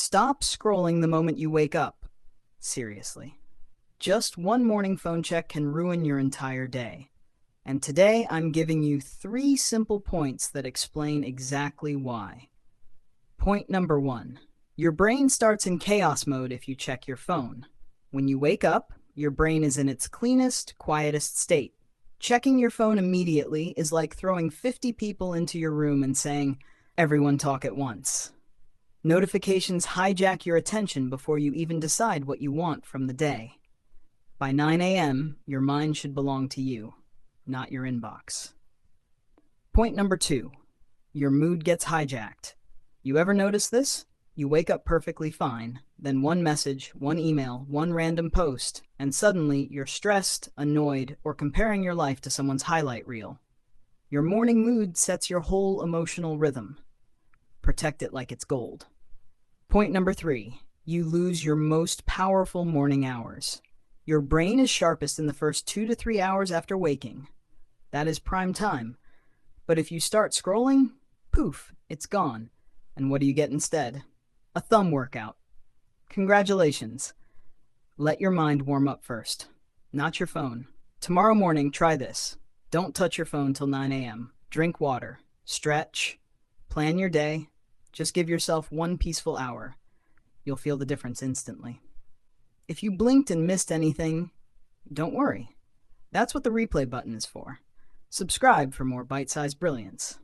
Stop scrolling the moment you wake up. Seriously. Just one morning phone check can ruin your entire day. And today I'm giving you 3 simple points that explain exactly why. Point number 1. Your brain starts in chaos mode if you check your phone. When you wake up, your brain is in its cleanest, quietest state. Checking your phone immediately is like throwing 50 people into your room and saying, "Everyone talk at once." Notifications hijack your attention before you even decide what you want from the day. By 9 a.m., your mind should belong to you, not your inbox. Point number 2. Your mood gets hijacked. You ever notice this? You wake up perfectly fine, then one message, one email, one random post, and suddenly you're stressed, annoyed, or comparing your life to someone's highlight reel. Your morning mood sets your whole emotional rhythm. Protect it like it's gold. Point number 3. You lose your most powerful morning hours. Your brain is sharpest in the first 2 to 3 hours after waking. That is prime time. But if you start scrolling, poof, it's gone. And what do you get instead? A thumb workout. Congratulations. Let your mind warm up first, not your phone. Tomorrow morning, try this. Don't touch your phone till 9 a.m. Drink water, stretch, plan your day. Just give yourself one peaceful hour. You'll feel the difference instantly. If you blinked and missed anything, don't worry. That's what the replay button is for. Subscribe for more bite-sized brilliance.